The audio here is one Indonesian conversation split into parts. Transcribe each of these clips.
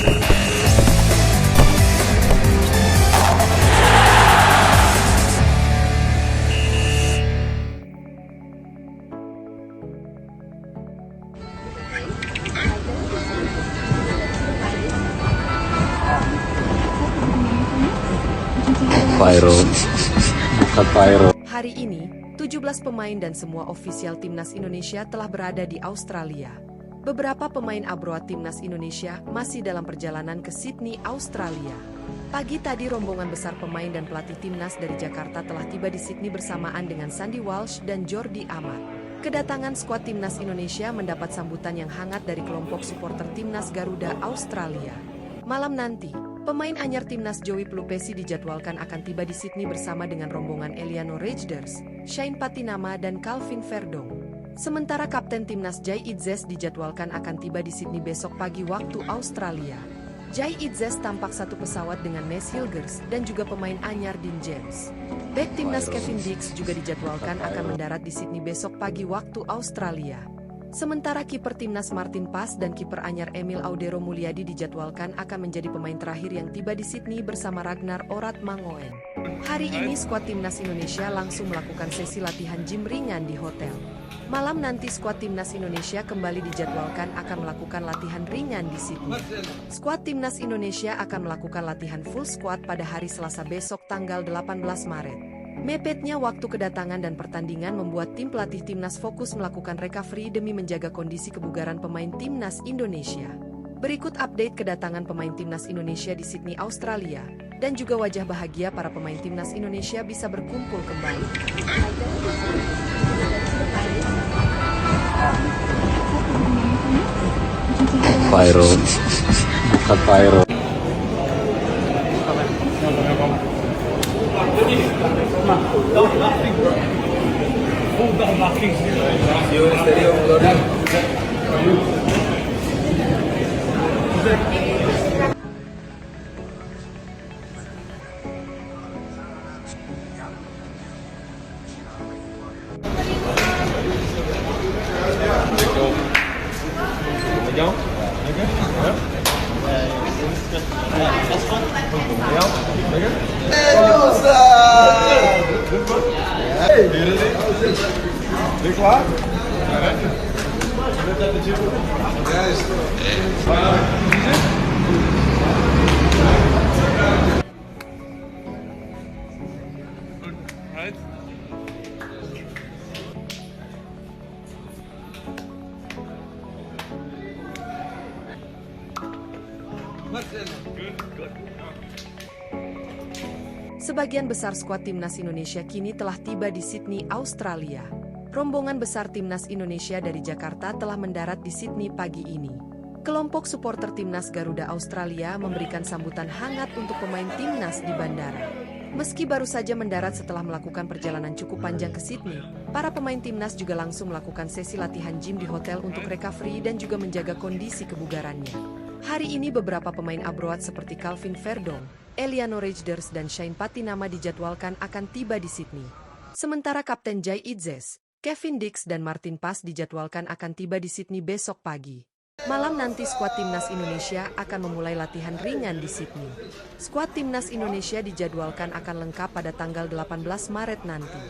Viral, bukan viral. Hari ini, 17 pemain dan semua ofisial timnas Indonesia telah berada di Australia. Beberapa pemain abroad timnas Indonesia masih dalam perjalanan ke Sydney, Australia. Pagi tadi rombongan besar pemain dan pelatih timnas dari Jakarta telah tiba di Sydney bersamaan dengan Sandy Walsh dan Jordi Amat. Kedatangan skuad timnas Indonesia mendapat sambutan yang hangat dari kelompok supporter timnas Garuda Australia. Malam nanti, pemain anyar timnas Joey Pelupesi dijadwalkan akan tiba di Sydney bersama dengan rombongan Eliano Rejders, Shane Patinama dan Calvin Verdong. Sementara kapten timnas Jai Idzes dijadwalkan akan tiba di Sydney besok pagi waktu Australia. Jai Idzes tampak satu pesawat dengan Mace Hilgers dan juga pemain anyar Dean James. Bek timnas Kevin Dix juga dijadwalkan akan mendarat di Sydney besok pagi waktu Australia. Sementara kiper timnas Martin Pas dan kiper anyar Emil Audero Mulyadi dijadwalkan akan menjadi pemain terakhir yang tiba di Sydney bersama Ragnar Orat Mangoen. Hari ini skuad timnas Indonesia langsung melakukan sesi latihan gym ringan di hotel. Malam nanti skuad timnas Indonesia kembali dijadwalkan akan melakukan latihan ringan di Sydney. Skuad timnas Indonesia akan melakukan latihan full squad pada hari Selasa besok tanggal 18 Maret. Mepetnya waktu kedatangan dan pertandingan membuat tim pelatih timnas fokus melakukan recovery demi menjaga kondisi kebugaran pemain timnas Indonesia. Berikut update kedatangan pemain timnas Indonesia di Sydney, Australia, dan juga wajah bahagia para pemain timnas Indonesia bisa berkumpul kembali. Viral, bukan viral. Sebagian besar skuad timnas Indonesia kini telah tiba di Sydney, Australia. Rombongan besar timnas Indonesia dari Jakarta telah mendarat di Sydney pagi ini. Kelompok supporter timnas Garuda Australia memberikan sambutan hangat untuk pemain timnas di bandara. Meski baru saja mendarat setelah melakukan perjalanan cukup panjang ke Sydney, para pemain timnas juga langsung melakukan sesi latihan gym di hotel untuk recovery dan juga menjaga kondisi kebugarannya. Hari ini beberapa pemain abroad seperti Calvin Verdong, Eliano Rejders dan Shane Patinama dijadwalkan akan tiba di Sydney. Sementara Kapten Jai Idzes, Kevin Dix dan Martin Pas dijadwalkan akan tiba di Sydney besok pagi. Malam nanti skuad timnas Indonesia akan memulai latihan ringan di Sydney. Skuad timnas Indonesia dijadwalkan akan lengkap pada tanggal 18 Maret nanti.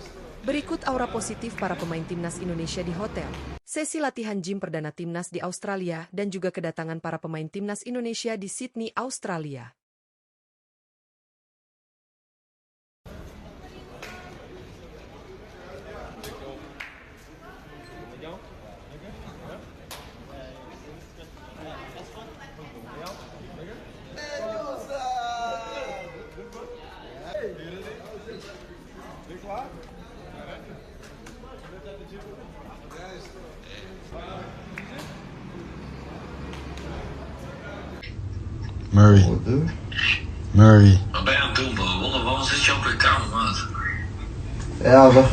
Berikut aura positif para pemain timnas Indonesia di hotel, sesi latihan gym perdana timnas di Australia dan juga kedatangan para pemain timnas Indonesia di Sydney, Australia. Murray. Wat ben je aan het doen, Paul? Waarom zit je op je kamer, maat? Ja, wacht.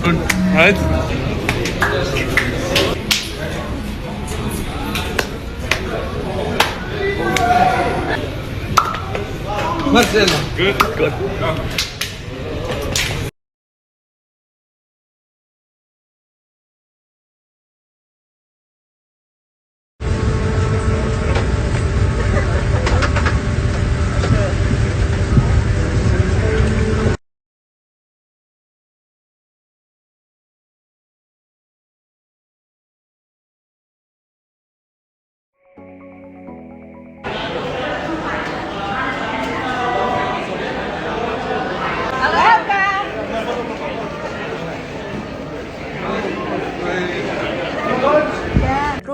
Goed, uit. Marcelo. Good, good.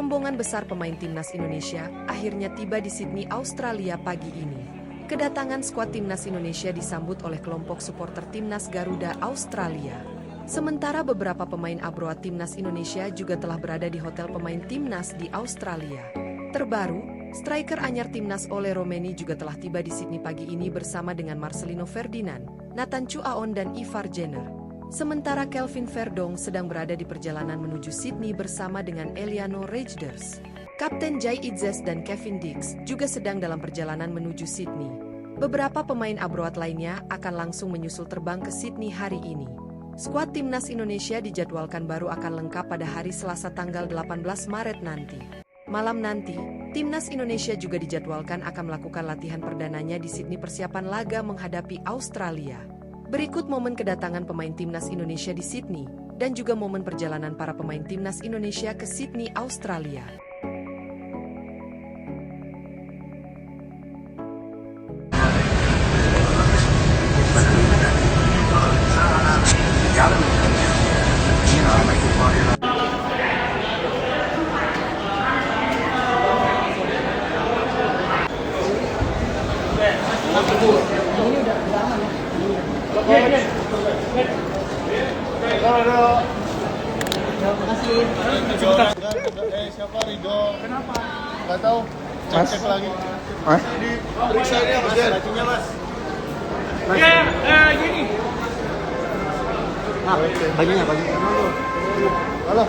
rombongan besar pemain timnas Indonesia akhirnya tiba di Sydney, Australia pagi ini. Kedatangan skuad timnas Indonesia disambut oleh kelompok supporter timnas Garuda Australia. Sementara beberapa pemain Abroa timnas Indonesia juga telah berada di hotel pemain timnas di Australia. Terbaru, striker anyar timnas Ole Romeni juga telah tiba di Sydney pagi ini bersama dengan Marcelino Ferdinand, Nathan Chuaon dan Ivar Jenner. Sementara Kelvin Verdong sedang berada di perjalanan menuju Sydney bersama dengan Eliano Rejders. Kapten Jai Idzes dan Kevin Dix juga sedang dalam perjalanan menuju Sydney. Beberapa pemain Abroad lainnya akan langsung menyusul terbang ke Sydney hari ini. Skuad timnas Indonesia dijadwalkan baru akan lengkap pada hari Selasa tanggal 18 Maret nanti. Malam nanti, timnas Indonesia juga dijadwalkan akan melakukan latihan perdananya di Sydney persiapan laga menghadapi Australia. Berikut momen kedatangan pemain timnas Indonesia di Sydney, dan juga momen perjalanan para pemain timnas Indonesia ke Sydney, Australia. Siapa Rido? Kenapa? Gak tahu. Cek lagi. Di periksa ini apa sih? Lacinya mas. Gini. Bajunya. Halo.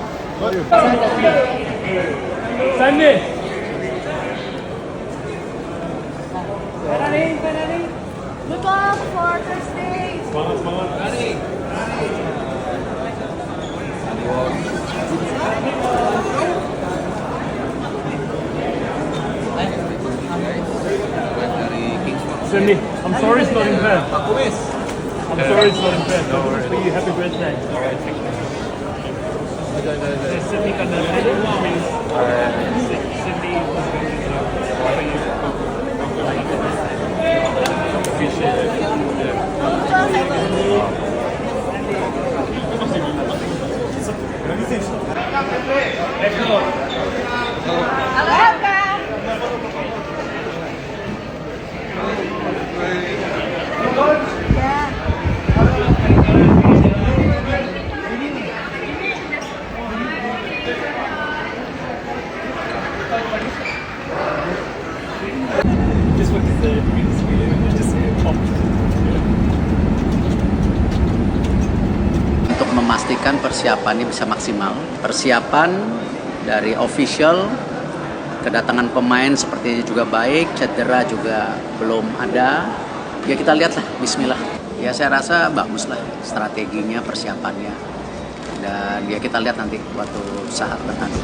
Sandi. Good luck for Thursday. Semangat. Cindy, I'm sorry it's not in bed. I'm sorry it's not in bed. For you, happy birthday. Cindy kan dari Cindy was going to for you. Appreciate it. Let's go. Untuk memastikan persiapannya bisa maksimal, persiapan dari official, kedatangan pemain sepertinya juga baik, cedera juga belum ada. Ya kita lihatlah, bismillah. Ya saya rasa bagus lah strateginya, persiapannya. Dan ya kita lihat nanti waktu saat bertanding.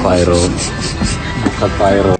Pyro, bukan pyro.